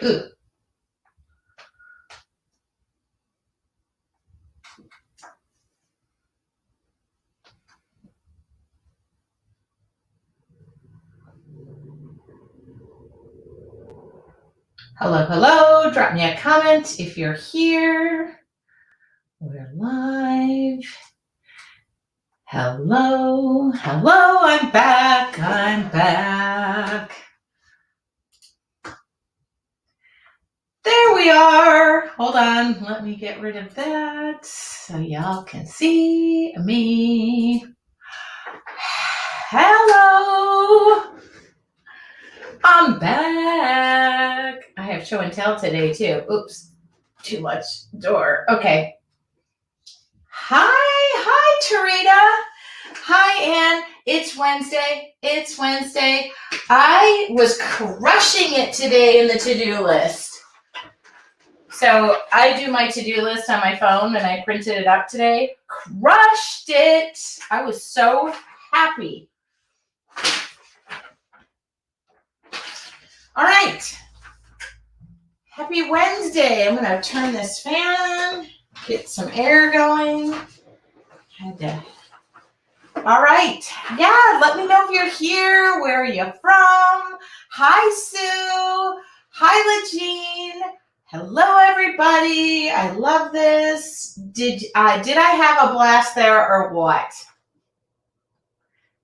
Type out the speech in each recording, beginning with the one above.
Ooh. Hello, hello. Drop me a comment if you're here. We're live. Hello, hello. I'm back. There we are. Hold on. Let me get rid of that so y'all can see me. Hello. I'm back. I have show and tell today too. Oops, too much door. Okay. Hi, Tarita. Hi, Ann. It's Wednesday. I was crushing it today in the to-do list. So I do my to-do list on my phone and I printed it up today. Crushed it. I was so happy. All right. Happy Wednesday. I'm going to turn this fan, get some air going. All right. Yeah, let me know if you're here. Where are you from? Hi, Sue. Hi, Legine. Hello, everybody. I love this. Did I have a blast there or what?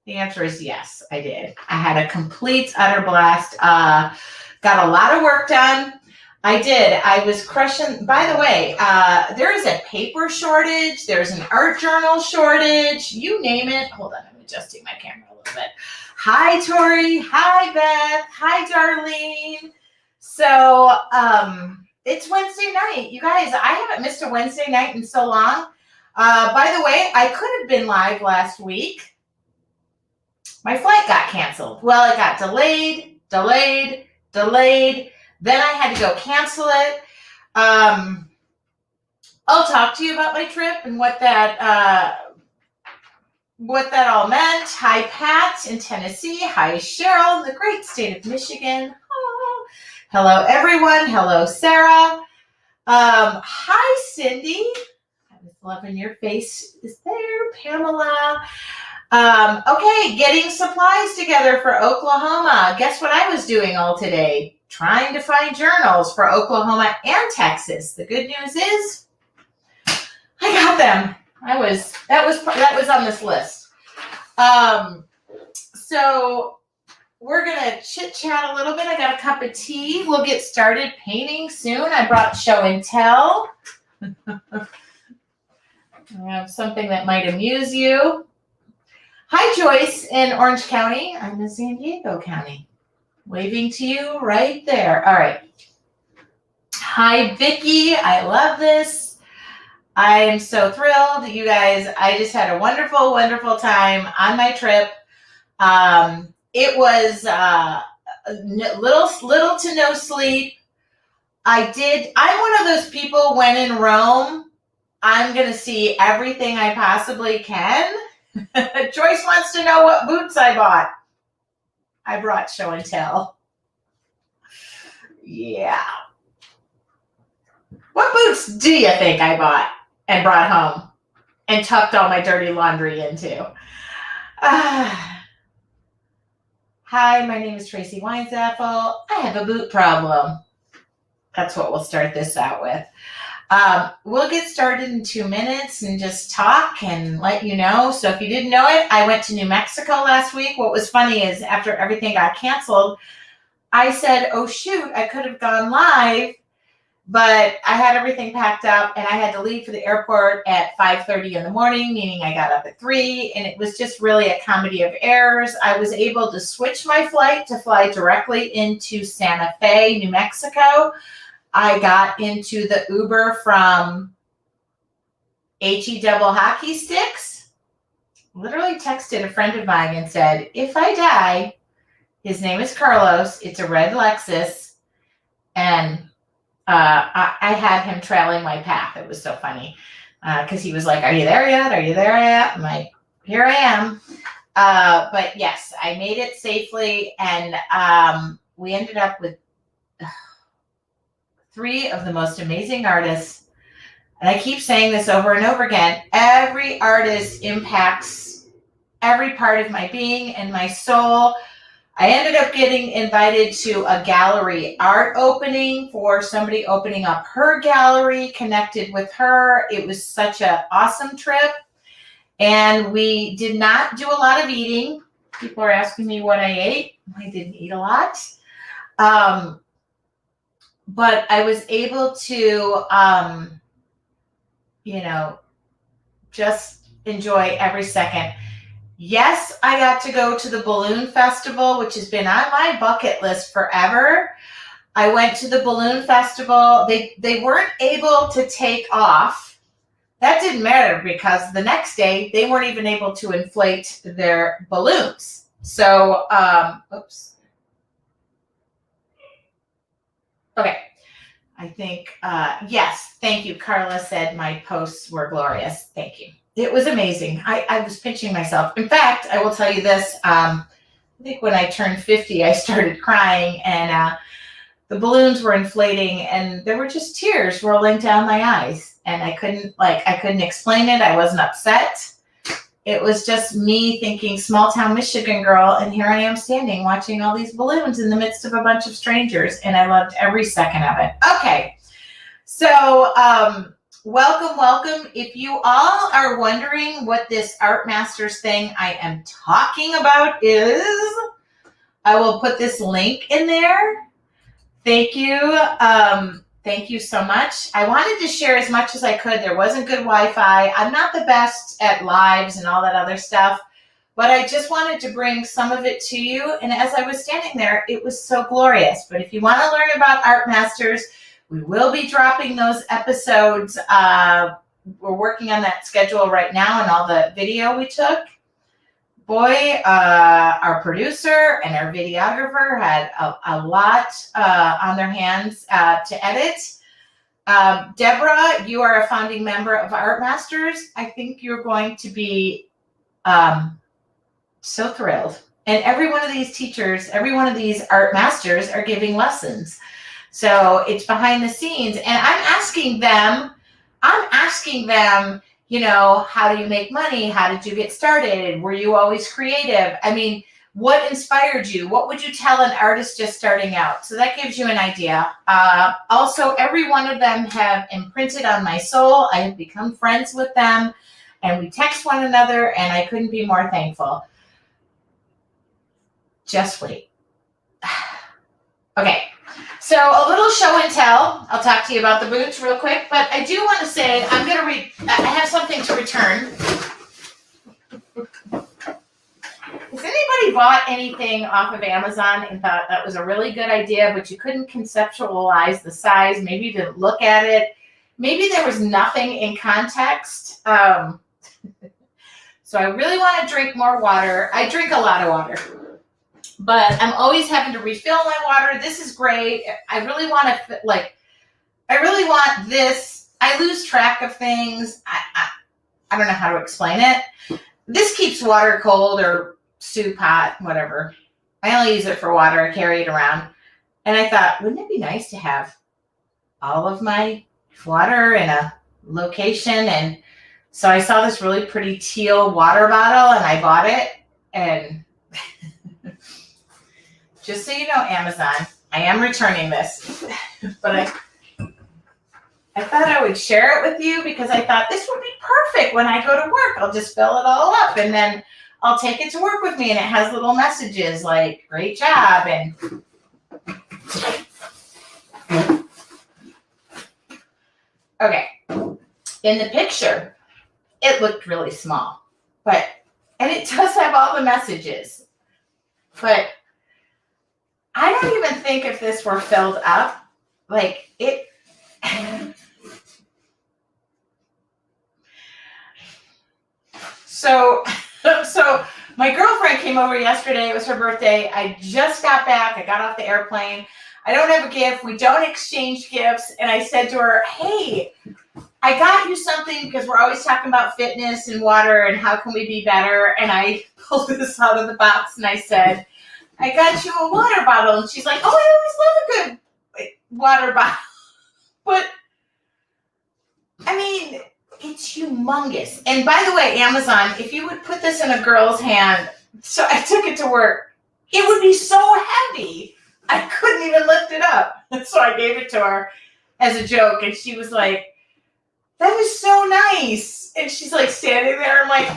The answer is yes, I did. I had a complete, utter blast. Got a lot of work done. I did. I was crushing. By the way, there is a paper shortage. There's an art journal shortage. You name it. Hold on, I'm adjusting my camera a little bit. Hi, Tori. Hi, Beth. Hi, Darlene. So it's Wednesday night. You guys, I haven't missed a Wednesday night in so long. By the way, I could have been live last week. My flight got canceled. Well, it got delayed. Then I had to go cancel it. I'll talk to you about my trip and what that all meant. Hi, Pat in Tennessee. Hi, Cheryl in the great state of Michigan. Oh. Hello, everyone. Hello, Sarah. Hi, Cindy. I was loving your face. Is there, Pamela? Okay, getting supplies together for Oklahoma. Guess what I was doing all today? Trying to find journals for Oklahoma and Texas. The good news is I got them. That was on this list. So we're gonna chit chat a little bit. I got a cup of tea. We'll get started painting soon. I brought show and tell. I have something that might amuse you. Hi, Joyce in Orange County. I'm in San Diego County. Waving to you right there. All right. Hi, Vicki. I love this. I am so thrilled. You guys, I just had a wonderful, wonderful time on my trip. It was little to no sleep. I'm one of those people when in Rome, I'm going to see everything I possibly can. Joyce wants to know what boots I bought. I brought show and tell. Yeah. What boots do you think I bought and brought home and tucked all my dirty laundry into? Hi, my name is Tracy Weinsaffel. I have a boot problem. That's what we'll start this out with. We'll get started in 2 minutes and just talk and let you know. So if you didn't know it, I went to New Mexico last week. What was funny is after everything got canceled, I said, oh, shoot, I could have gone live, but I had everything packed up and I had to leave for the airport at 5:30 in the morning, meaning I got up at 3, and it was just really a comedy of errors. I was able to switch my flight to fly directly into Santa Fe, New Mexico. I got into the Uber from HE Double Hockey Sticks, literally texted a friend of mine and said, if I die, his name is Carlos, it's a red Lexus, and I had him trailing my path. It was so funny because he was like, are you there yet? I'm like, here I am. But yes, I made it safely, and we ended up with 3 of the most amazing artists. And I keep saying this over and over again. Every artist impacts every part of my being and my soul. I ended up getting invited to a gallery art opening for somebody opening up her gallery, connected with her. It was such an awesome trip. And we did not do a lot of eating. People are asking me what I ate. I didn't eat a lot. But I was able to, just enjoy every second. Yes, I got to go to the balloon festival, which has been on my bucket list forever. I went to the balloon festival. They weren't able to take off. That didn't matter because the next day they weren't even able to inflate their balloons. So, oops. Okay. I think, yes, thank you. Carla said my posts were glorious. Thank you. It was amazing. I was pinching myself. In fact, I will tell you this. I think when I turned 50, I started crying and the balloons were inflating and there were just tears rolling down my eyes. And I couldn't explain it. I wasn't upset. It was just me thinking small town Michigan girl. And here I am standing watching all these balloons in the midst of a bunch of strangers. And I loved every second of it. Okay. So, welcome. If you all are wondering what this Art Masters thing I am talking about is, I will put this link in there. Thank you. Thank you so much. I wanted to share as much as I could. There wasn't good Wi-Fi. I'm not the best at lives and all that other stuff, but I just wanted to bring some of it to you. And as I was standing there, it was so glorious. But if you want to learn about Art Masters, we will be dropping those episodes. We're working on that schedule right now and all the video we took. Boy, our producer and our videographer had a lot on their hands to edit. Deborah, you are a founding member of Art Masters. I think you're going to be so thrilled. And every one of these teachers, every one of these Art Masters are giving lessons. So it's behind the scenes. And I'm asking them, how do you make money? How did you get started? Were you always creative? I mean, what inspired you? What would you tell an artist just starting out? So that gives you an idea. Also, every one of them have imprinted on my soul. I have become friends with them and we text one another and I couldn't be more thankful. Just wait. Okay. So a little show and tell. I'll talk to you about the boots real quick, but I do want to say I have something to return. Has anybody bought anything off of Amazon and thought that was a really good idea, but you couldn't conceptualize the size? Maybe you didn't look at it. Maybe there was nothing in context. So I really want to drink more water. I drink a lot of water, but I'm always having to refill my water. This is great. I really want this. I lose track of things. I don't know how to explain it. This keeps water cold or soup hot, whatever. I only use it for water. I carry it around. And I thought, wouldn't it be nice to have all of my water in a location? And so I saw this really pretty teal water bottle and I bought it. And just so you know, Amazon, I am returning this, but I thought I would share it with you because I thought this would be perfect when I go to work. I'll just fill it all up and then I'll take it to work with me and it has little messages like, great job. And okay, in the picture, it looked really small, and it does have all the messages, but I don't even think if this were filled up, like it. So my girlfriend came over yesterday. It was her birthday. I just got back. I got off the airplane. I don't have a gift. We don't exchange gifts. And I said to her, hey, I got you something because we're always talking about fitness and water and how can we be better. And I pulled this out of the box and I said, I got you a water bottle. And she's like, oh, I always love a good water bottle. But, I mean, it's humongous. And by the way, Amazon, if you would put this in a girl's hand, so I took it to work, it would be so heavy. I couldn't even lift it up. So I gave it to her as a joke. And she was like, that is so nice. And she's like standing there. I'm like,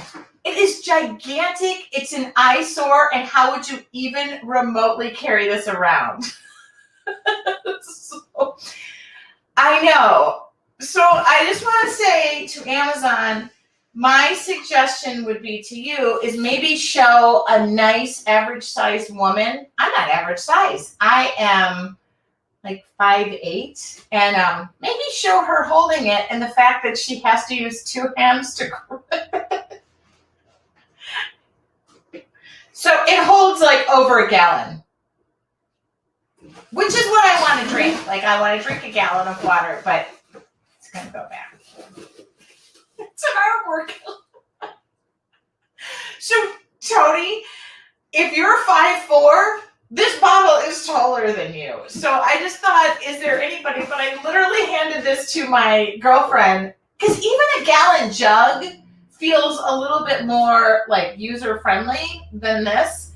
it is gigantic. It's an eyesore. And how would you even remotely carry this around? So, I know. So I just want to say to Amazon, my suggestion would be to you is maybe show a nice average sized woman. I'm not average size. I am like 5'8", and maybe show her holding it and the fact that she has to use two hands to grip it. So it holds like over a gallon, which is what I want to drink. Like I want to drink a gallon of water, but it's going to go back. It's an artwork. So, Tony, if you're 5'4", this bottle is taller than you. So I just thought, is there anybody? But I literally handed this to my girlfriend because even a gallon jug feels a little bit more like user-friendly than this.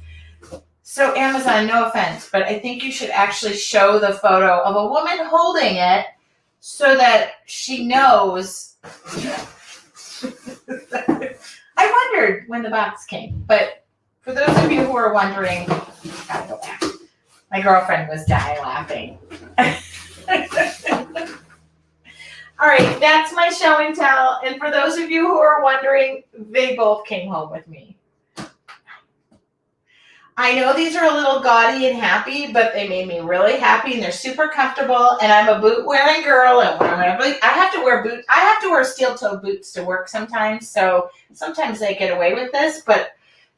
So Amazon, no offense, but I think you should actually show the photo of a woman holding it so that she knows. I wondered when the box came, but for those of you who are wondering, gotta go back. My girlfriend was dying laughing. All right, that's my show and tell. And for those of you who are wondering, they both came home with me. I know these are a little gaudy and happy, but they made me really happy and they're super comfortable. And I'm a boot wearing girl, and whenever I have to wear boots, I have to wear steel-toed boots to work sometimes. So sometimes I get away with this, but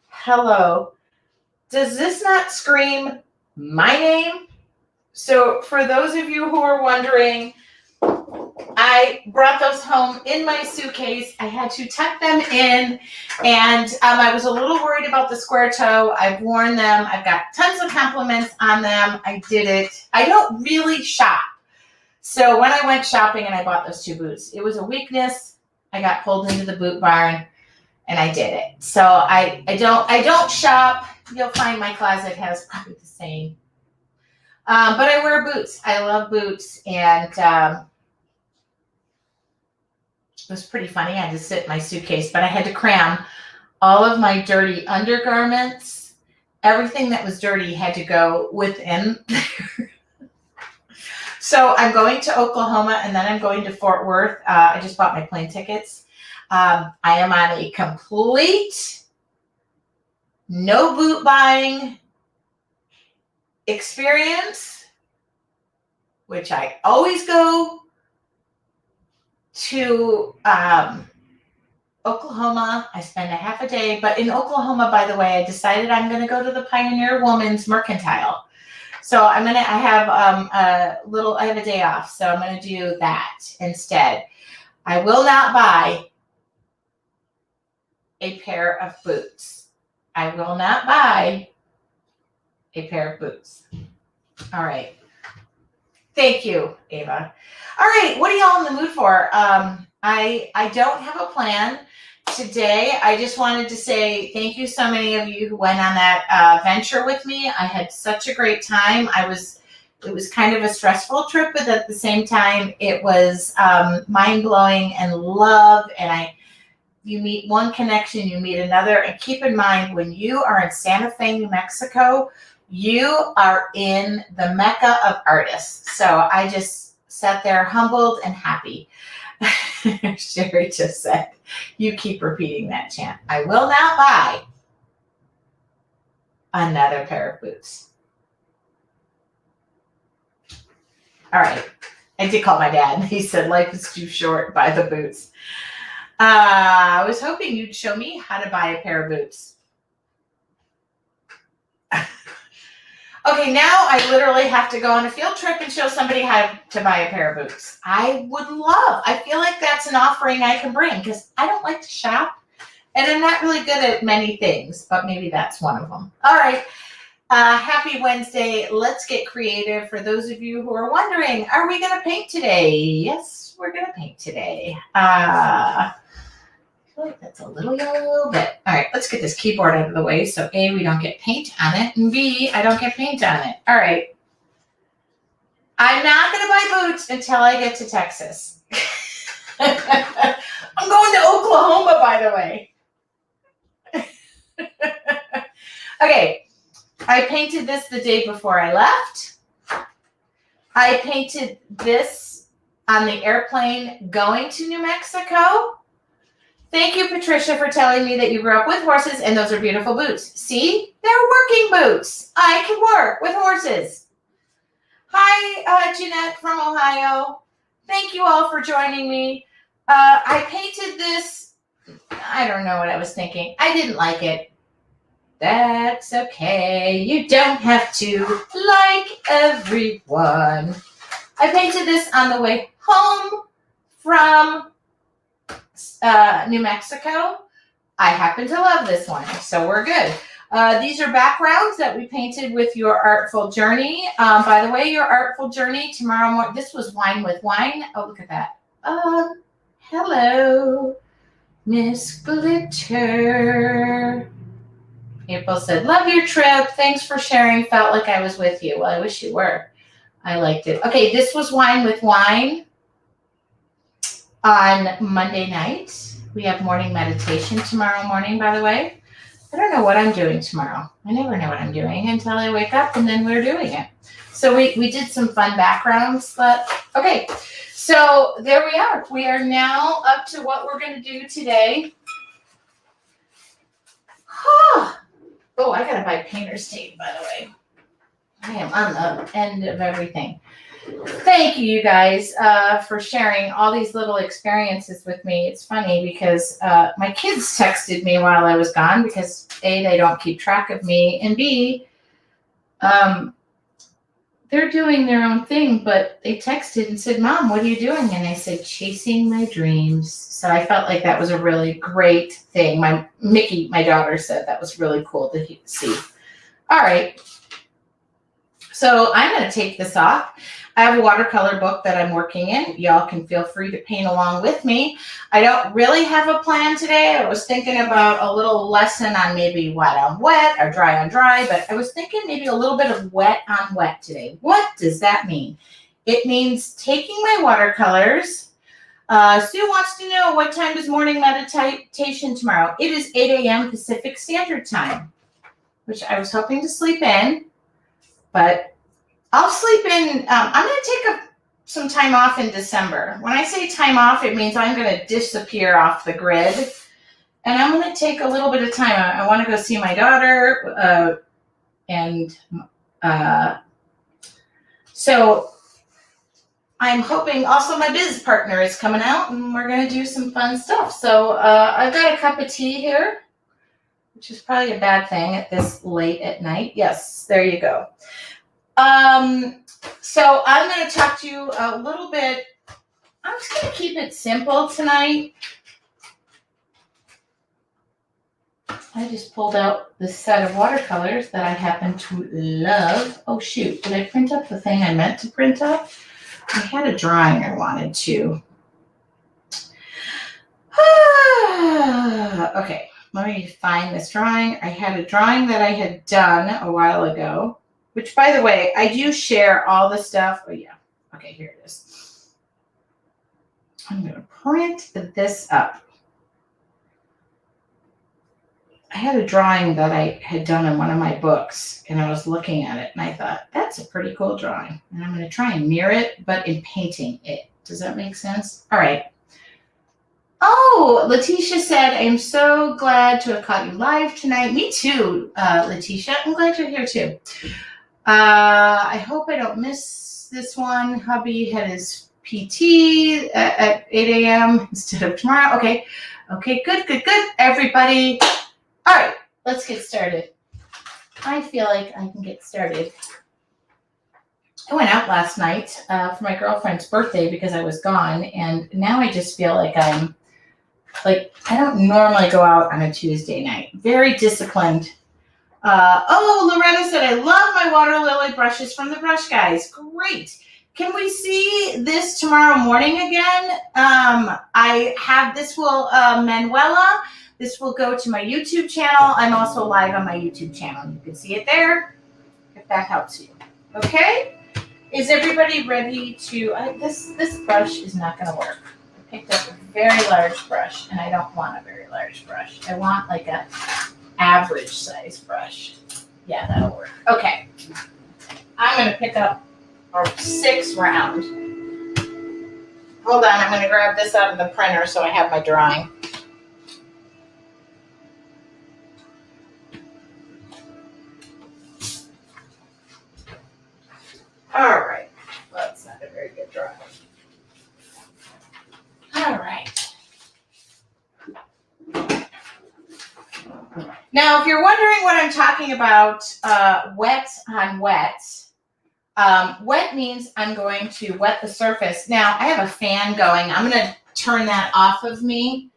hello, does this not scream my name? So for those of you who are wondering, I brought those home in my suitcase. I had to tuck them in, and I was a little worried about the square toe. I've worn them. I've got tons of compliments on them. I did it. I don't really shop. So when I went shopping and I bought those two boots, it was a weakness. I got pulled into the boot barn, and I did it. So I don't shop. You'll find my closet has probably the same. But I wear boots. I love boots, and it was pretty funny. I had to sit in my suitcase, but I had to cram all of my dirty undergarments. Everything that was dirty had to go within there. So I'm going to Oklahoma, and then I'm going to Fort Worth. I just bought my plane tickets. I am on a complete no boot buying experience, which I always go to Oklahoma. I spend a half a day, but in Oklahoma, by the way, I decided I'm going to go to the Pioneer Woman's Mercantile. So I have I have a day off, so I'm going to do that instead. I will not buy a pair of boots. I will not buy a pair of boots. All right. Thank you, Ava. All right, what are y'all in the mood for? I don't have a plan today. I just wanted to say thank you so many of you who went on that venture with me. I had such a great time. It was kind of a stressful trip, but at the same time, it was mind-blowing and love. And you meet one connection, you meet another. And keep in mind, when you are in Santa Fe, New Mexico, you are in the Mecca of artists. So I just sat there humbled and happy. Sherry just said, you keep repeating that chant. I will not buy another pair of boots. All right. I did call my dad. He said, life is too short. Buy the boots. I was hoping you'd show me how to buy a pair of boots. Okay, now I literally have to go on a field trip and show somebody how to buy a pair of boots. I feel like that's an offering I can bring because I don't like to shop and I'm not really good at many things, but maybe that's one of them. All right. Happy Wednesday. Let's get creative. For those of you who are wondering, are we going to paint today? Yes, we're going to paint today. I feel like that's a little yellow, but all right, let's get this keyboard out of the way. So A, we don't get paint on it, and B, I don't get paint on it. All right. I'm not going to buy boots until I get to Texas. I'm going to Oklahoma, by the way. Okay. I painted this the day before I left. I painted this on the airplane going to New Mexico. Thank you, Patricia, for telling me that you grew up with horses, and those are beautiful boots. See? They're working boots. I can work with horses. Hi, Jeanette from Ohio. Thank you all for joining me. I painted this. I don't know what I was thinking. I didn't like it. That's okay. You don't have to like everyone. I painted this on the way home from New Mexico. I happen to love this one, so we're good. These are backgrounds that we painted with Your Artful Journey. By the way, Your Artful Journey tomorrow morning. This was Wine with Wine. Oh, look at that. Hello, Miss Glitter. April said, love your trip. Thanks for sharing. Felt like I was with you. Well, I wish you were. I liked it. Okay, this was Wine with Wine on Monday night. We have morning meditation tomorrow morning, by the way. I don't know what I'm doing tomorrow. I never know what I'm doing until I wake up, and then we're doing it. So we did some fun backgrounds, but okay. So there we are. We are now up to what we're going to do today. Oh, I got to buy painter's tape, by the way. I am on the end of everything. Thank you guys, for sharing all these little experiences with me. It's funny because my kids texted me while I was gone because A, they don't keep track of me, and B, they're doing their own thing, but they texted and said, Mom, what are you doing? And I said, chasing my dreams. So I felt like that was a really great thing. Mickey, my daughter, said that was really cool to see. All right. So I'm going to take this off. I have a watercolor book that I'm working in. Y'all can feel free to paint along with me. I don't really have a plan today. I was thinking about a little lesson on maybe wet on wet or dry on dry, but I was thinking maybe a little bit of wet on wet today. What does that mean? It means taking my watercolors. Sue wants to know, what time is morning meditation tomorrow? It is 8 a.m. Pacific Standard Time, which I was hoping to sleep in, but I'll sleep in. I'm going to take some time off in December. When I say time off, it means I'm going to disappear off the grid. And I'm going to take a little bit of time. I want to go see my daughter. So I'm hoping also my biz partner is coming out and we're going to do some fun stuff. So I've got a cup of tea here, which is probably a bad thing at this late at night. Yes, there you go. So I'm going to talk to you a little bit. I'm just going to keep it simple tonight. I just pulled out this set of watercolors that I happen to love. Oh, shoot. Did I print up the thing I meant to print up? I had a drawing I wanted to. Okay, let me find this drawing. I had a drawing that I had done a while ago. Which, by the way, I do share all the stuff. Oh, yeah. Okay, here it is. I'm going to print this up. I had a drawing that I had done in one of my books, and I was looking at it, and I thought, that's a pretty cool drawing. And I'm going to try and mirror it, but in painting it. Does that make sense? All right. Oh, Letitia said, I'm so glad to have caught you live tonight. Me too, Letitia. I'm glad you're here, too. I hope I don't miss this one. Hubby had his PT at 8 a.m. instead of tomorrow. Okay. Okay, good. Everybody. All right, let's get started. I feel like I can get started. I went out last night for my girlfriend's birthday because I was gone. And now I just feel like I don't normally go out on a Tuesday night. Very disciplined Oh, Loretta said, I love my water lily brushes from the Brush Guys. Great. Can we see this tomorrow morning again? I have this will, Manuela, this will go to my YouTube channel. I'm also live on my YouTube channel. You can see it there if that helps you. Okay? Is everybody ready to, this brush is not going to work. I picked up a very large brush and I don't want a very large brush. I want like a average size brush. Yeah, that'll work. Okay. I'm going to pick up our 6 round. Hold on, I'm going to grab this out of the printer so I have my drawing. All right. Well, that's not a very good drawing. All right. Now, if you're wondering what I'm talking about, wet on wet, wet means I'm going to wet the surface. Now, I have a fan going. I'm going to turn that off of me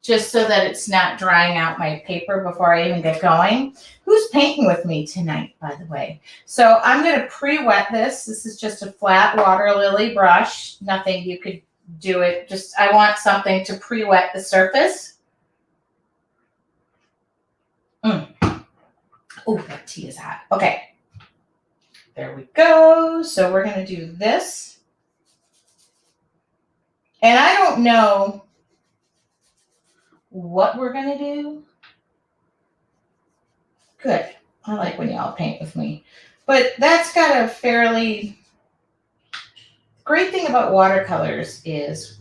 just so that it's not drying out my paper before I even get going. Who's painting with me tonight, by the way? So I'm going to pre-wet this. This is just a flat water lily brush. Nothing, you could do it. Just, I want something to pre-wet the surface. Oh, that tea is hot. Okay. There we go. So we're going to do this. And I don't know what we're going to do. Good. I like when y'all paint with me. But that's got a fairly... Great thing about watercolors is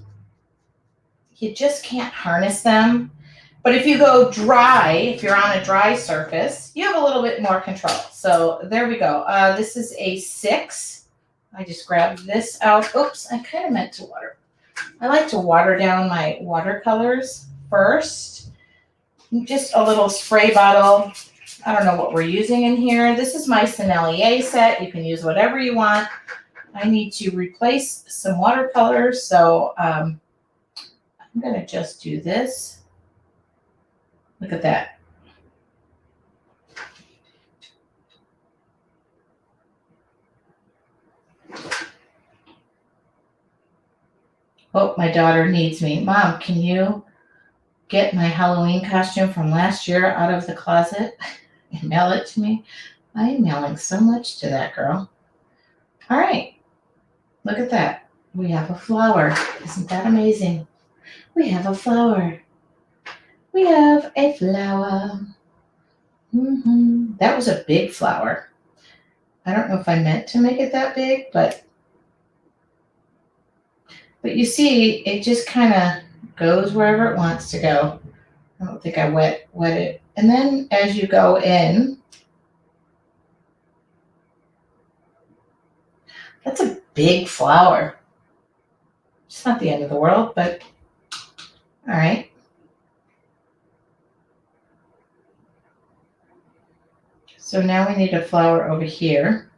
you just can't harness them. But if you go dry, if you're on a dry surface, you have a little bit more control. So there we go. This is a 6. I just grabbed this out. Oops, I kind of meant to water. I like to water down my watercolors first. Just a little spray bottle. I don't know what we're using in here. This is my Sennelier set. You can use whatever you want. I need to replace some watercolors. So I'm going to just do this. Look at that. Oh, my daughter needs me. Mom, can you get my Halloween costume from last year out of the closet and mail it to me? I am mailing so much to that girl. All right. Look at that. We have a flower. Isn't that amazing? We have a flower. We have a flower. That was a big flower. I don't know if I meant to make it that big, but you see, it just kind of goes wherever it wants to go. I don't think I wet it. And then as you go in, that's a big flower. It's not the end of the world, but all right. So now we need a flower over here.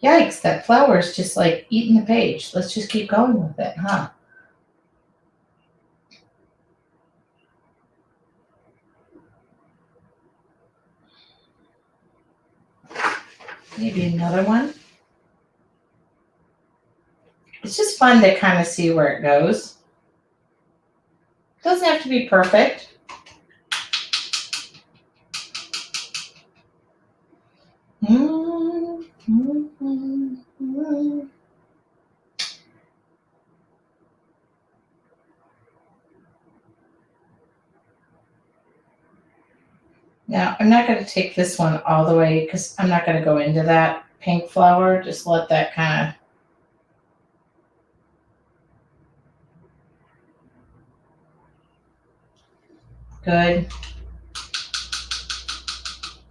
Yikes, that flower is just like eating the page. Let's just keep going with it, huh? Maybe another one. It's just fun to kind of see where it goes. Doesn't have to be perfect. Now, I'm not going to take this one all the way because I'm not going to go into that pink flower. Just let that kind of... Good.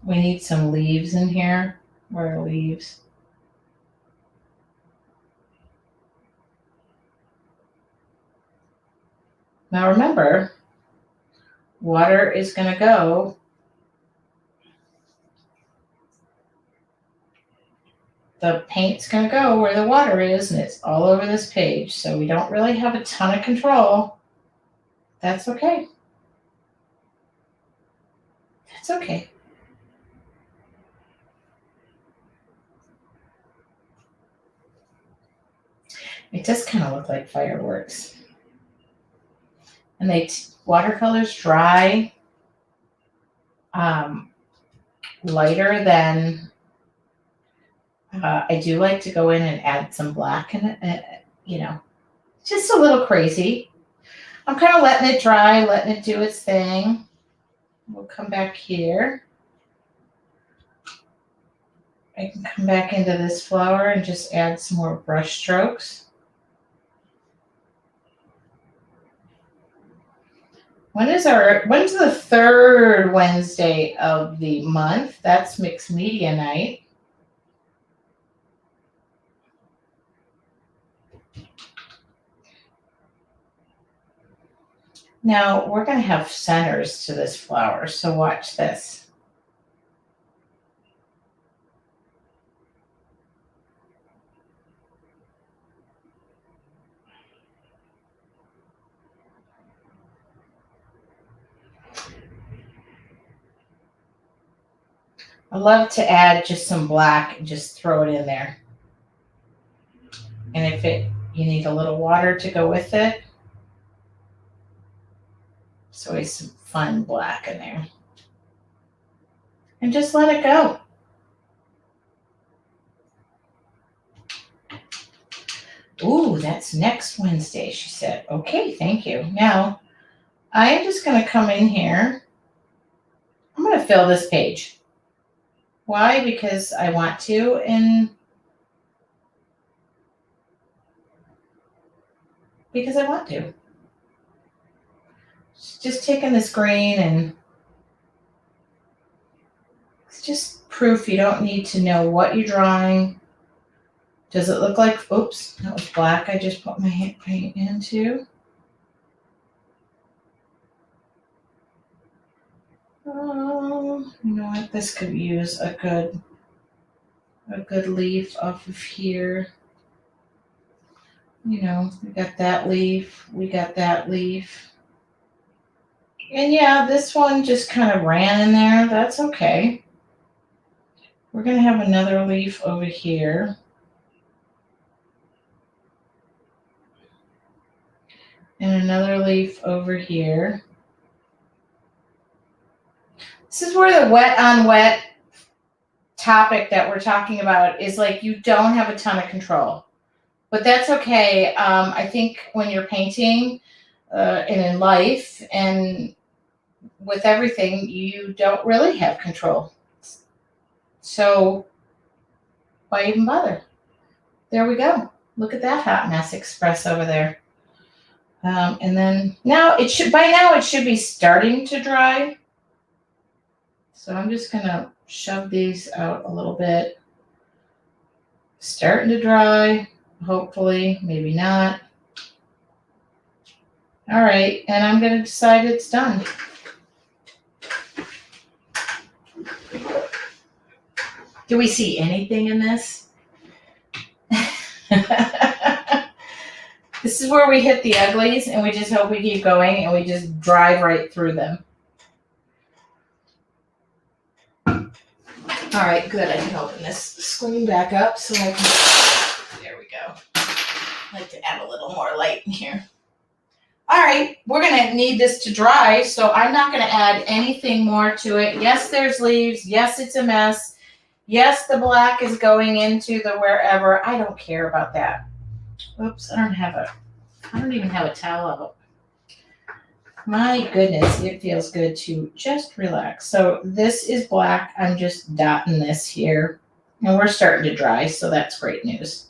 We need some leaves in here. Where are leaves? Now remember, water is going to go. The paint's going to go where the water is, and it's all over this page. So we don't really have a ton of control. That's okay. That's okay. It does kind of look like fireworks. And watercolors dry lighter than, I do like to go in and add some black in it, you know, just a little crazy. I'm kind of letting it dry, letting it do its thing. We'll come back here. I can come back into this flower and just add some more brush strokes. When's the third Wednesday of the month? That's mixed media night. Now we're going to have centers to this flower, so watch this. I love to add just some black and just throw it in there. And if you need a little water to go with it, there's always some fun black in there. And just let it go. Ooh, that's next Wednesday, she said. Okay, thank you. Now, I am just going to come in here. I'm going to fill this page. Why? Because I want to, and because I want to. Just taking this green, and it's just proof you don't need to know what you're drawing. Does it look like, oops, that was black I just put my hand paint into. You know what? This could use a good leaf off of here. You know, we got that leaf, we got that leaf. And yeah, this one just kind of ran in there. That's okay. We're going to have another leaf over here. And another leaf over here. This is where the wet on wet topic that we're talking about is like you don't have a ton of control. But that's okay. I think when you're painting and in life and with everything, you don't really have control. So why even bother? There we go. Look at that hot mess express over there. And then now it should be starting to dry. So I'm just going to shove these out a little bit. Starting to dry, hopefully, maybe not. All right, and I'm going to decide it's done. Do we see anything in this? This is where we hit the uglies, and we just hope we keep going, and we just drive right through them. All right, good. I can open this screen back up so I can, there we go. I like to add a little more light in here. All right, we're gonna need this to dry, so I'm not gonna add anything more to it. Yes, there's leaves. Yes, it's a mess. Yes, the black is going into the wherever. I don't care about that. Oops, I don't even have a towel out. My goodness, it feels good to just relax. So this is black. I'm just dotting this here. And we're starting to dry, so that's great news.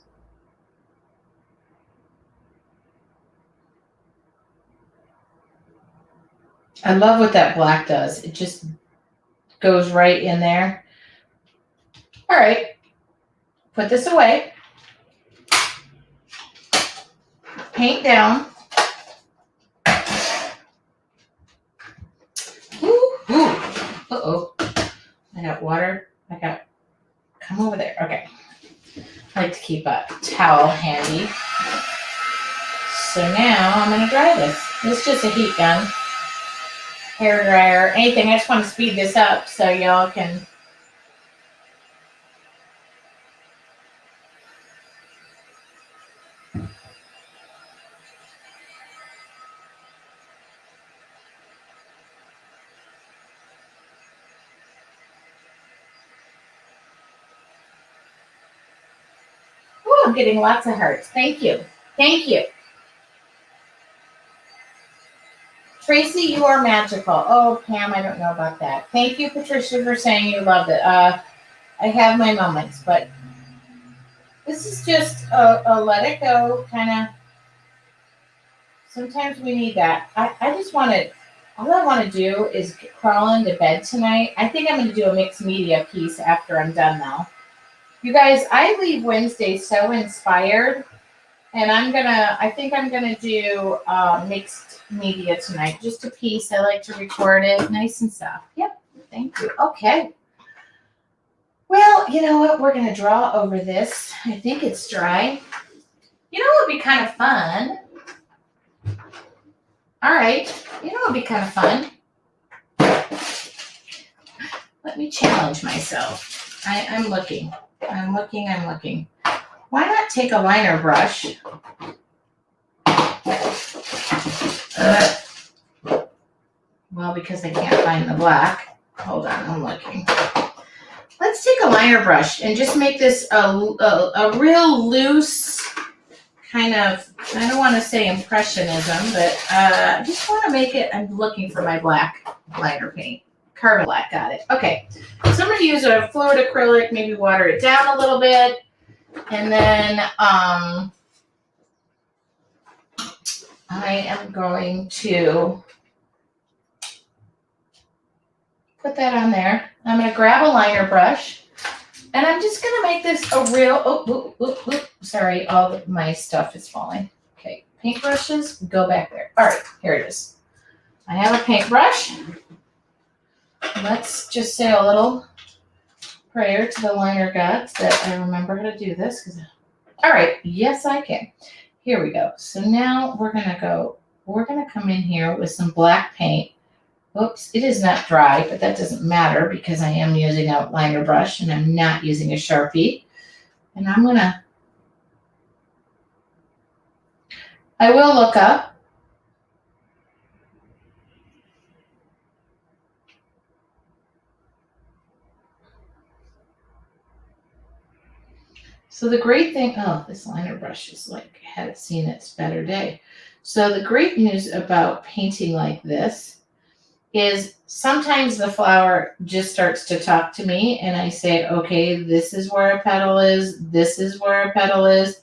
I love what that black does. It just goes right in there. All right, put this away. Paint down. got water? Come over there. Okay. I like to keep a towel handy. So now I'm going to dry this. This is just a heat gun, hair dryer, anything. I just want to speed this up so y'all can. Oh, I'm getting lots of hearts. Thank you. Thank you. Tracy, you are magical. Oh, Pam, I don't know about that. Thank you, Patricia, for saying you loved it. I have my moments, but this is just a let it go kind of. Sometimes we need that. I just want to, all I want to do is crawl into bed tonight. I think I'm going to do a mixed media piece after I'm done, though. You guys, I leave Wednesday so inspired. And I think I'm going to do mixed media tonight. Just a piece. I like to record it nice and soft. Yep. Thank you. Okay. Well, you know what? We're going to draw over this. I think it's dry. You know what would be kind of fun? All right. You know what would be kind of fun? Let me challenge myself. I'm looking. I'm looking. Why not take a liner brush? Well, because I can't find the black. Hold on, I'm looking. Let's take a liner brush and just make this a real loose kind of, I don't want to say impressionism, but I just want to make it, I'm looking for my black liner paint. Carbon black, got it. Okay, so I'm going to use a fluid acrylic, maybe water it down a little bit. And then I am going to put that on there. I'm going to grab a liner brush, and I'm just going to make this a real, sorry, all of my stuff is falling. Okay, paintbrushes, go back there. All right, here it is. I have a paintbrush. Let's just say a little prayer to the liner gods that I remember how to do this. All right, yes, I can. Here we go. So now we're going to come in here with some black paint. Oops, it is not dry, but that doesn't matter because I am using a liner brush and I'm not using a Sharpie. And I will look up. So the great thing, this liner brush is like, had seen its better day. So the great news about painting like this is sometimes the flower just starts to talk to me and I say, okay, this is where a petal is. This is where a petal is.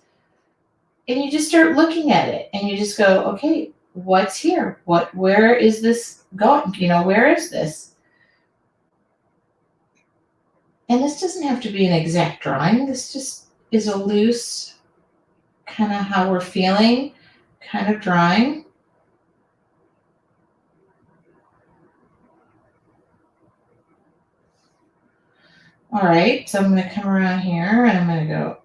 And you just start looking at it and you just go, okay, what's here? Where is this going? Where is this? And this doesn't have to be an exact drawing. This just is a loose kind of how we're feeling kind of drawing. All right, so I'm going to come around here and I'm going to go.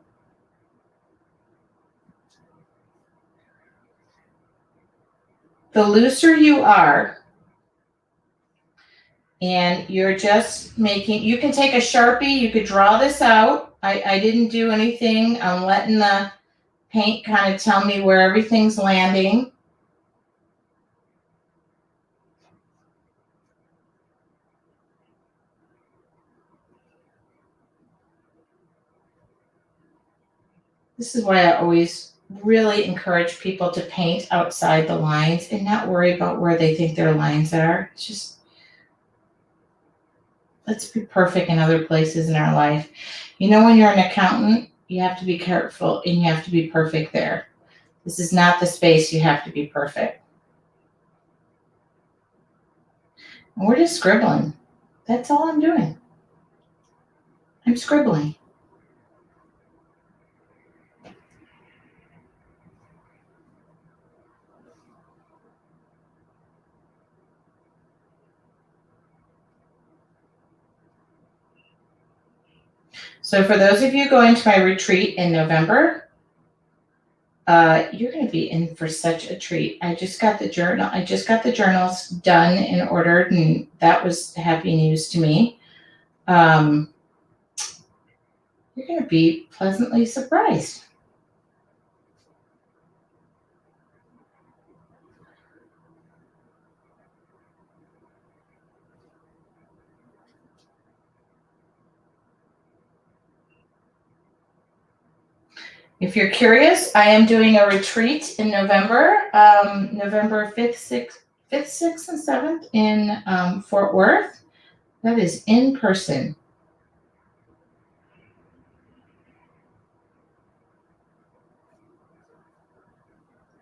The looser you are, and you're just making, you can take a Sharpie, you could draw this out. I didn't do anything. I'm letting the paint kind of tell me where everything's landing. This is why I always really encourage people to paint outside the lines and not worry about where they think their lines are. It's just, let's be perfect in other places in our life. When you're an accountant, you have to be careful and you have to be perfect there. This is not the space you have to be perfect. And we're just scribbling. That's all I'm doing. I'm scribbling. So for those of you going to my retreat in November, you're going to be in for such a treat. I just got the journals done and ordered, and that was happy news to me. You're going to be pleasantly surprised. If you're curious, I am doing a retreat in November, November 5th, 6th, and 7th in Fort Worth. That is in person.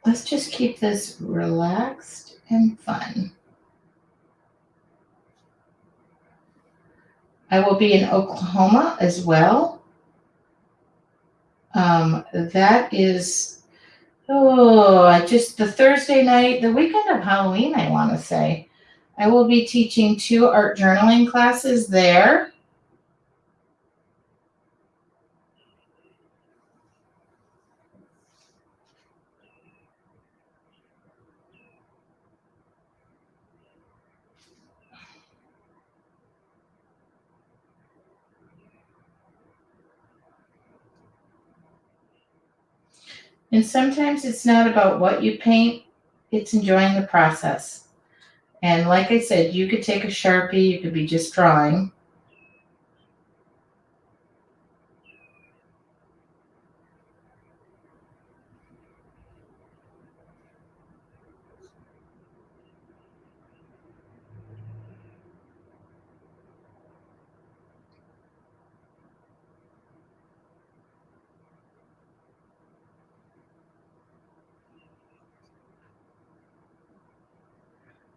Let's just keep this relaxed and fun. I will be in Oklahoma as well. That is, just the Thursday night, the weekend of Halloween, I want to say. I will be teaching 2 art journaling classes there. And sometimes it's not about what you paint, it's enjoying the process. And like I said, you could take a Sharpie, you could be just drawing.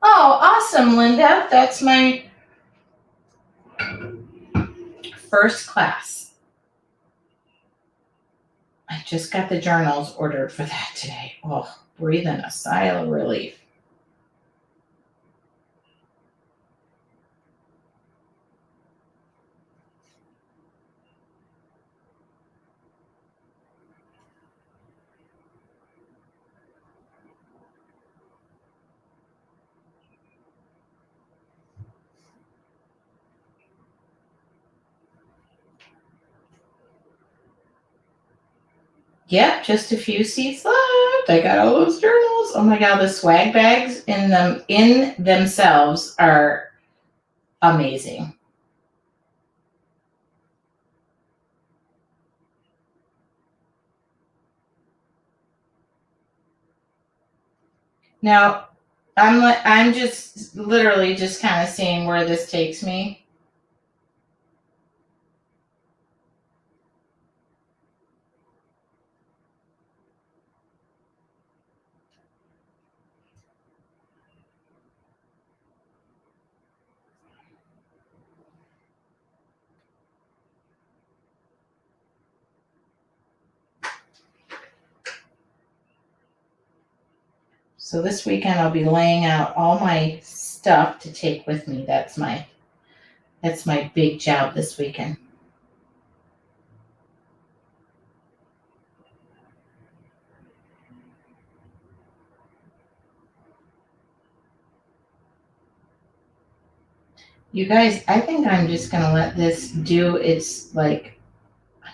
Oh, awesome, Linda. That's my first class. I just got the journals ordered for that today. Oh, breathing a sigh of relief. Yep, just a few seats left. I got all those journals. Oh my God, the swag bags in themselves are amazing. Now, I'm just literally just kind of seeing where this takes me. So this weekend I'll be laying out all my stuff to take with me. That's my big job this weekend. You guys, I think I'm just going to let this do its, I'm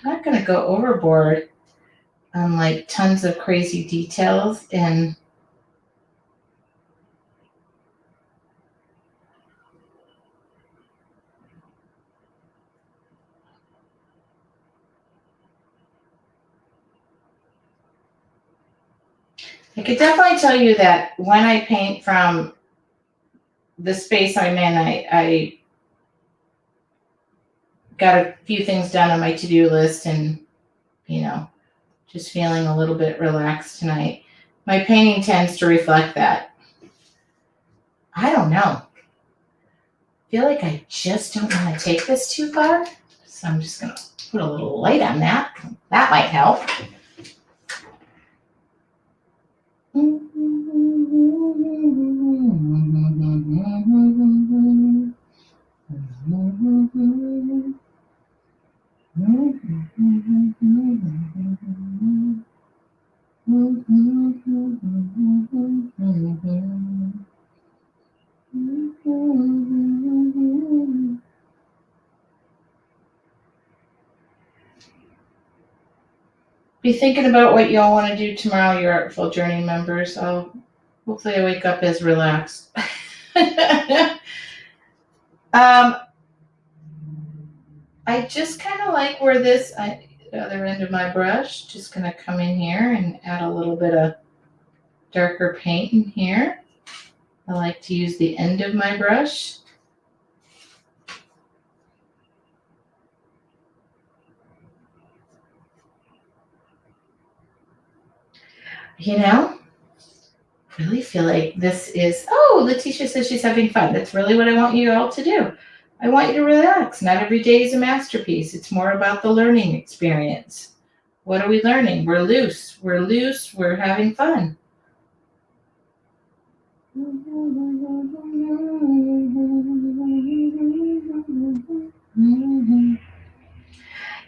not going to go overboard on tons of crazy details, and I could definitely tell you that when I paint from the space I'm in, I got a few things done on my to-do list and, just feeling a little bit relaxed tonight. My painting tends to reflect that. I don't know. I feel like I just don't want to take this too far. So I'm just going to put a little light on that. That might help. Be thinking about what you all want to do tomorrow, your Artful Journey members. Hopefully I wake up as relaxed. I just kind of like where the other end of my brush, just going to come in here and add a little bit of darker paint in here. I like to use the end of my brush. You know, really feel like this is, oh, Letitia says she's having fun. That's really what I want you all to do. I want you to relax. Not every day is a masterpiece. It's more about the learning experience. What are we learning? We're loose. We're loose. We're having fun.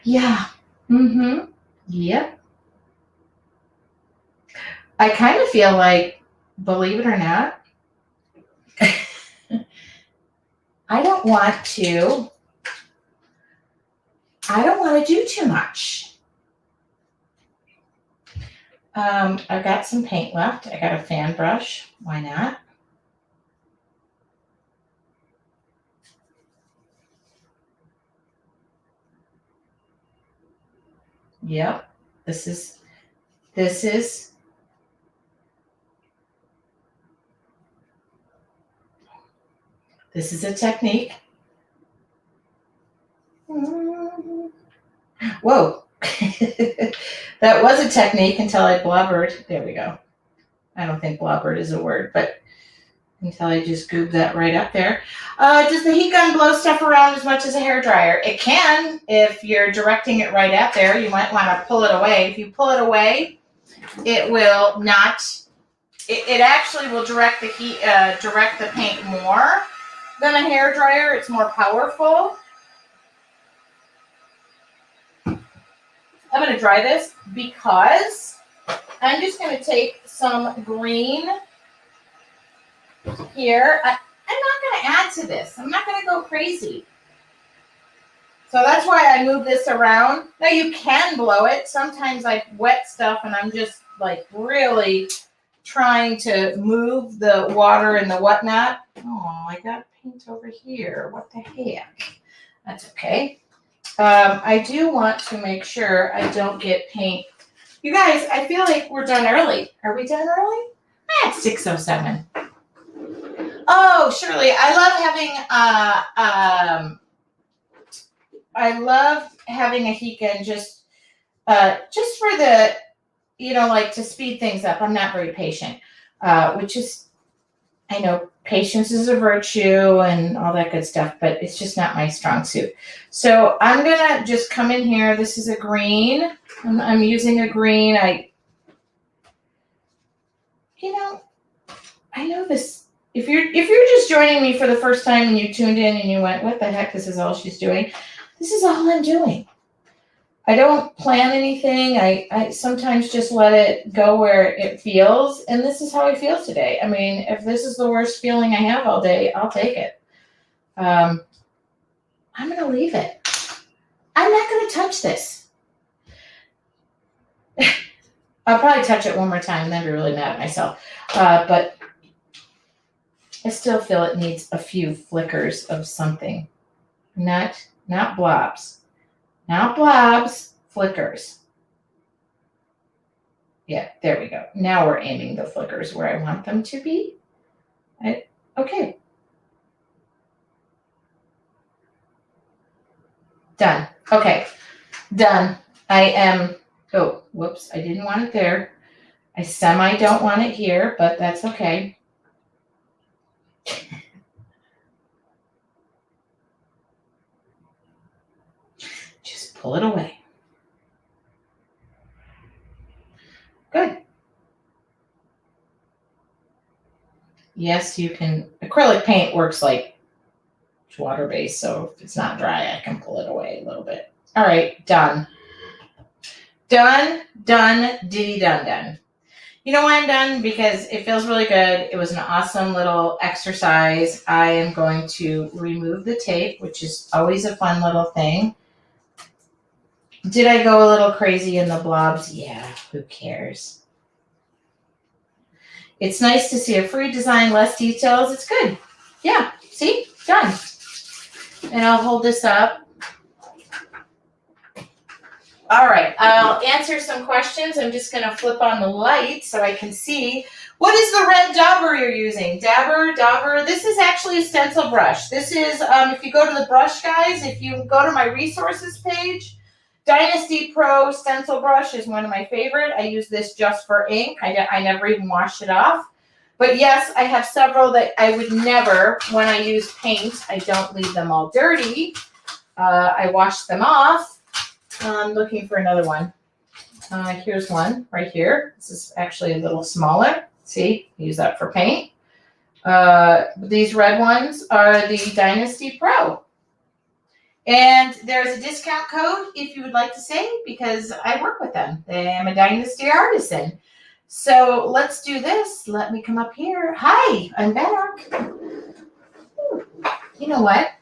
Yeah. Yep. I kind of feel like, believe it or not, I don't want to do too much. I've got some paint left. I got a fan brush. Why not? Yep. This is a technique. Whoa. That was a technique until I blubbered. There we go. I don't think blubbered is a word, but until I just goobed that right up there. Does the heat gun blow stuff around as much as a hairdryer? It can. If you're directing it right at there, you might want to pull it away. If you pull it away, it will not. It actually will direct the heat, direct the paint more than a hairdryer. It's more powerful. I'm going to dry this because I'm just going to take some green here. I'm not going to add to this. I'm not going to go crazy. So that's why I move this around. Now you can blow it. Sometimes I wet stuff and I'm just like really trying to move the water and the whatnot. Oh, I got paint over here. What the heck? That's okay. I do want to make sure I don't get paint. You guys, I feel like we're done early. Are we done early? It's 6:07. Oh, Shirley, I love having a heat gun just for the, like to speed things up. I'm not very patient, which is, I know patience is a virtue and all that good stuff, but it's just not my strong suit. So I'm going to just come in here. This is a green. I'm using a green. I know this. If you're just joining me for the first time and you tuned in and you went, what the heck, this is all she's doing. This is all I'm doing. I don't plan anything. I sometimes just let it go where it feels. And this is how I feel today. I mean, if this is the worst feeling I have all day, I'll take it. I'm going to leave it. I'm not going to touch this. I'll probably touch it one more time and then be really mad at myself. But I still feel it needs a few flickers of something. Not blobs. Not blobs, flickers. Yeah, there we go. Now we're aiming the flickers where I want them to be. Okay. Done. Okay. Done. Oh, whoops, I didn't want it there. I don't want it here, but that's okay. Just pull it away. Good. Yes, you can. Acrylic paint works like water-based, so if it's not dry, I can pull it away a little bit. All right, done. Done, diddy, done. You know why I'm done? Because it feels really good. It was an awesome little exercise. I am going to remove the tape, which is always a fun little thing. Did I go a little crazy in the blobs? Yeah, who cares? It's nice to see a free design, less details. It's good. Yeah, see? Done. And I'll hold this up. All right, I'll answer some questions. I'm just going to flip on the light so I can see. What is the red dauber you're using? Dauber. This is actually a stencil brush. This is, if you go to the brush guys, if you go to my resources page, Dynasty Pro stencil brush is one of my favorite. I use this just for ink. I never even washed it off. But yes, I have several that I would never, when I use paint, I don't leave them all dirty. I wash them off. I'm looking for another one. Here's one right here. This is actually a little smaller. See, use that for paint. These red ones are the Dynasty Pro. And there's a discount code if you would like to save because I work with them. I'm a Dynasty artisan. So let's do this. Let me come up here. Hi, I'm back. You know what?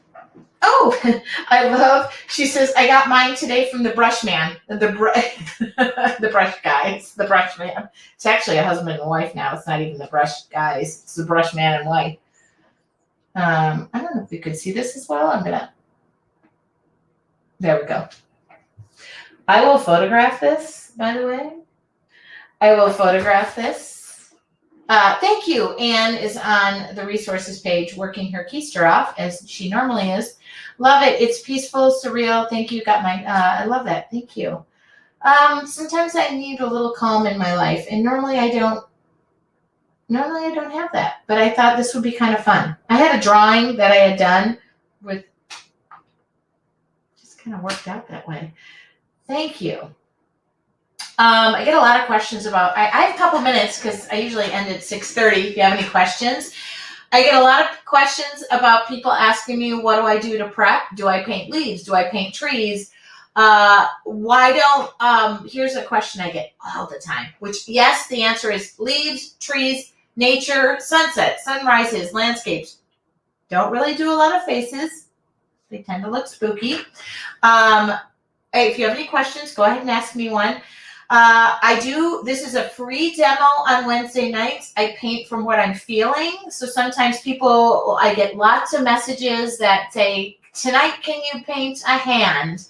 Oh, I love, she says, I got mine today from the brush man, the brush guys, the brush man. It's actually a husband and wife now. It's not even the brush guys. It's the brush man and wife. I don't know if you could see this as well. There we go. I will photograph this, by the way. I will photograph this. Thank you. Anne is on the resources page working her keister off as she normally is. Love it. It's peaceful, surreal. Thank you. Got my, I love that. Thank you. Sometimes I need a little calm in my life and normally I don't have that, but I thought this would be kind of fun. I had a drawing that I had done with, just kind of worked out that way. Thank you. I get a lot of questions about, I have a couple minutes because I usually end at 6:30 if you have any questions. I get a lot of questions about people asking me, what do I do to prep? Do I paint leaves? Do I paint trees? Here's a question I get all the time, which yes, the answer is leaves, trees, nature, sunset, sunrises, landscapes. Don't really do a lot of faces. They tend to look spooky. If you have any questions, go ahead and ask me one. This is a free demo on Wednesday nights. I paint from what I'm feeling. So sometimes I get lots of messages that say, tonight, can you paint a hand?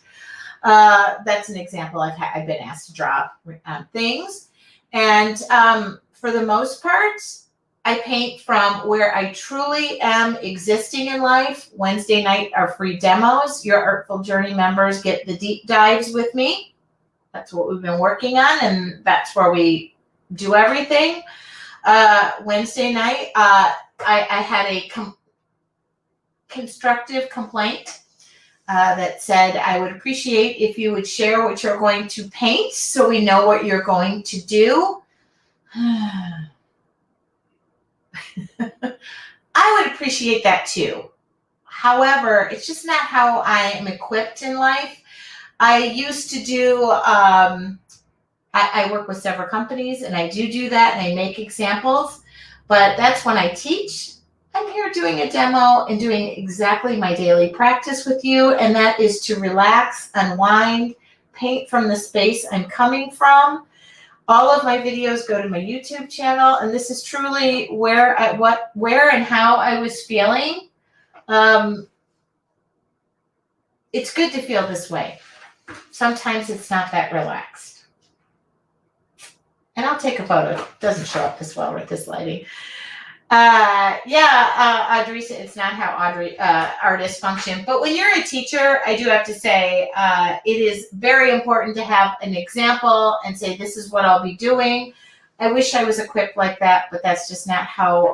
That's an example. I've been asked to draw things. And for the most part, I paint from where I truly am existing in life. Wednesday night are free demos. Your Artful Journey members get the deep dives with me. That's what we've been working on, and that's where we do everything. Wednesday night, I had a constructive complaint that said, I would appreciate if you would share what you're going to paint so we know what you're going to do. I would appreciate that too. However, it's just not how I am equipped in life. I used to do, I work with several companies and I do that and I make examples, but that's when I teach. I'm here doing a demo and doing exactly my daily practice with you, and that is to relax, unwind, paint from the space I'm coming from. All of my videos go to my YouTube channel, and this is truly where and how I was feeling. It's good to feel this way. Sometimes it's not that relaxed. And I'll take a photo. It doesn't show up this well with this lighting. Audrey said it's not how artists function. But when you're a teacher, I do have to say it is very important to have an example and say, this is what I'll be doing. I wish I was equipped like that, but that's just not how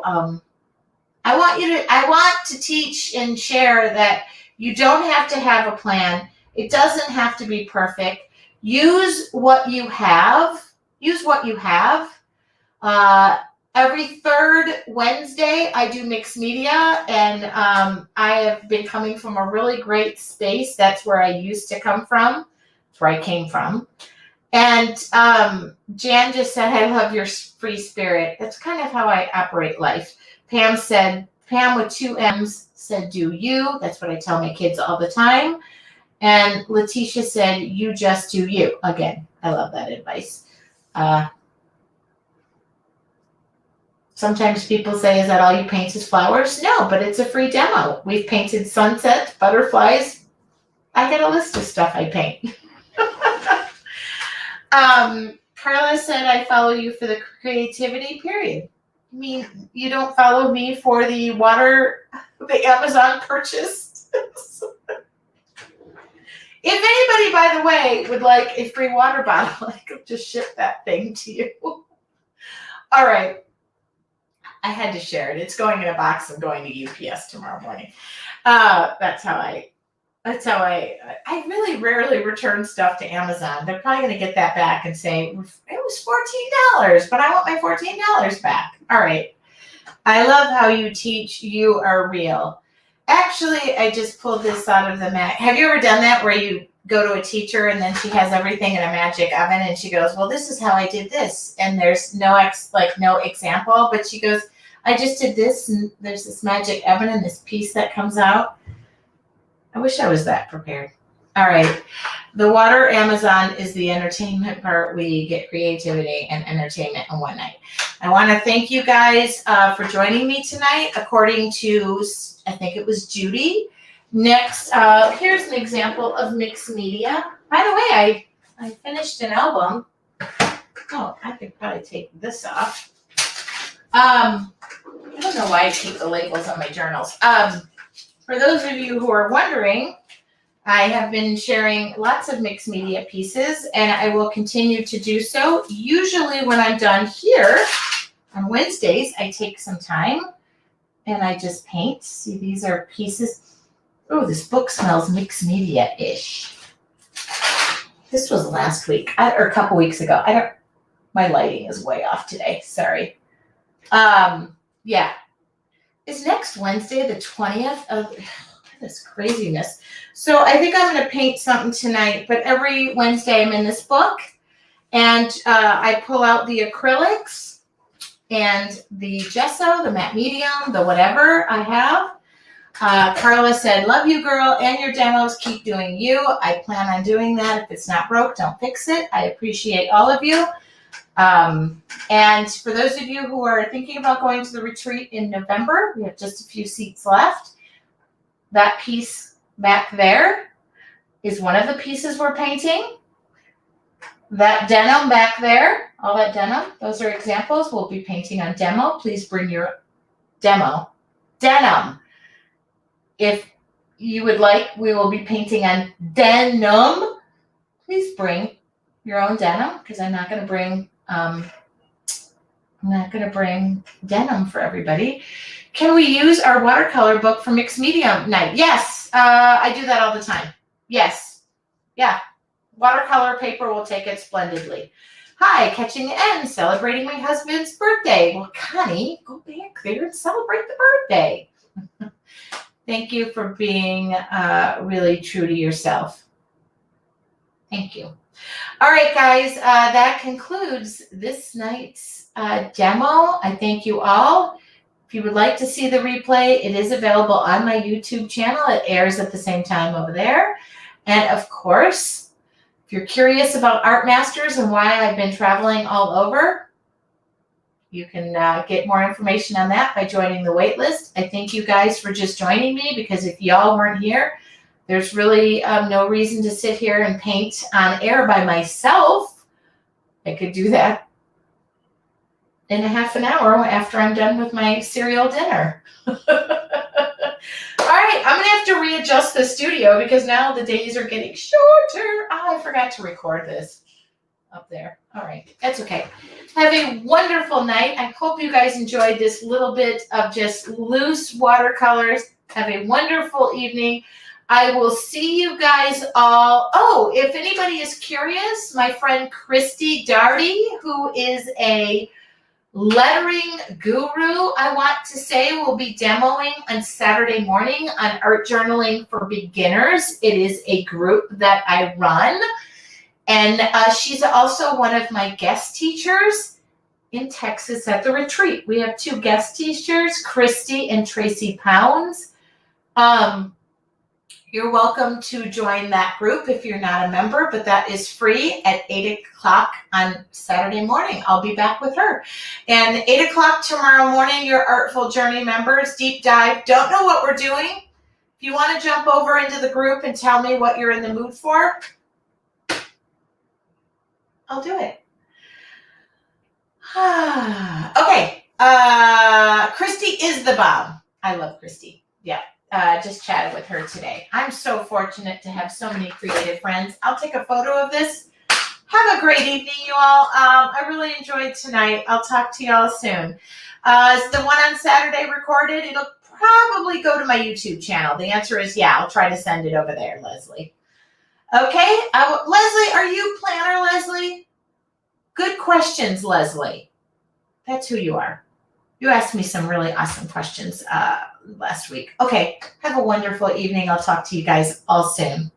I want to teach and share that you don't have to have a plan. It doesn't have to be perfect. Use what you have. Every third Wednesday, I do mixed media, and I have been coming from a really great space. That's where I used to come from. That's where I came from. And Jan just said, I love your free spirit. That's kind of how I operate life. Pam with 2 M's said, do you. That's what I tell my kids all the time. And Letitia said, you just do you. Again, I love that advice. Sometimes people say, is that all you paint is flowers? No, but it's a free demo. We've painted sunsets, butterflies. I got a list of stuff I paint. Carla said, I follow you for the creativity, period. I mean, you don't follow me for the Amazon purchase. If anybody, by the way, would like a free water bottle, I could just ship that thing to you. All right. I had to share it. It's going in a box. I'm going to UPS tomorrow morning. That's how I really rarely return stuff to Amazon. They're probably going to get that back and say, it was $14, but I want my $14 back. All right. I love how you teach. You are real. Actually, I just pulled this out of the mag. Have you ever done that where you go to a teacher and then she has everything in a magic oven and she goes, well, this is how I did this. And there's no example, but she goes, I just did this and there's this magic oven and this piece that comes out. I wish I was that prepared. All right. The water Amazon is the entertainment part. We get creativity and entertainment in one night. I want to thank you guys for joining me tonight. According to, I think it was Judy. Next, here's an example of mixed media. By the way, I finished an album. Oh, I could probably take this off. I don't know why I keep the labels on my journals. For those of you who are wondering, I have been sharing lots of mixed media pieces, and I will continue to do so. Usually when I'm done here on Wednesdays, I take some time and I just paint. See, these are pieces. Oh, this book smells mixed media-ish. This was last week or a couple weeks ago. My lighting is way off today. Sorry. Yeah. Is next Wednesday the 20th of this craziness? So I think I'm going to paint something tonight, but every Wednesday I'm in this book and I pull out the acrylics and the gesso, the matte medium, the whatever I have. Carla said, love you, girl, and your demos. Keep doing you. I plan on doing that. If it's not broke, don't fix it. I appreciate all of you. And for those of you who are thinking about going to the retreat in November, we have just a few seats left. That piece back there is one of the pieces we're painting. That denim back there, all that denim, those are examples. We'll be painting on demo. Please bring your denim. If you would like, we will be painting on denim. Please bring your own denim because I'm not going to bring denim for everybody. Can we use our watercolor book for mixed media night? Yes, I do that all the time. Yes, yeah. Watercolor paper will take it splendidly. Hi, catching the end, celebrating my husband's birthday. Well, Connie, go back there and celebrate the birthday. Thank you for being really true to yourself. Thank you. All right, guys, that concludes this night's demo. I thank you all. If you would like to see the replay, it is available on my YouTube channel. It airs at the same time over there. And of course, if you're curious about Art Masters and why I've been traveling all over, you can get more information on that by joining the wait list. I thank you guys for just joining me because if y'all weren't here, there's really no reason to sit here and paint on air by myself. I could do that in a half an hour after I'm done with my cereal dinner. All right, I'm going to have to readjust the studio because now the days are getting shorter. Oh, I forgot to record this up there. All right, that's okay. Have a wonderful night. I hope you guys enjoyed this little bit of just loose watercolors. Have a wonderful evening. I will see you guys all. Oh, if anybody is curious, my friend Christy Darty, who is a lettering guru, I want to say, will be demoing on Saturday morning on Art Journaling for Beginners. It is a group that I run. And she's also one of my guest teachers in Texas at the retreat. We have 2 guest teachers, Christy and Tracy Pounds. You're welcome to join that group if you're not a member, but that is free at 8 o'clock on Saturday morning. I'll be back with her. And 8 o'clock tomorrow morning, your Artful Journey members, deep dive. Don't know what we're doing. If you want to jump over into the group and tell me what you're in the mood for, I'll do it. Okay. Christy is the bomb. I love Christy. Yeah. Just chatted with her today. I'm so fortunate to have so many creative friends. I'll take a photo of this. Have a great evening, you all. I really enjoyed tonight. I'll talk to y'all soon. Is the one on Saturday recorded? It'll probably go to my YouTube channel. The answer is yeah. I'll try to send it over there, Leslie. Okay. Leslie, are you planner, Leslie? Good questions, Leslie. That's who you are. You asked me some really awesome questions last week. Okay, have a wonderful evening. I'll talk to you guys all soon.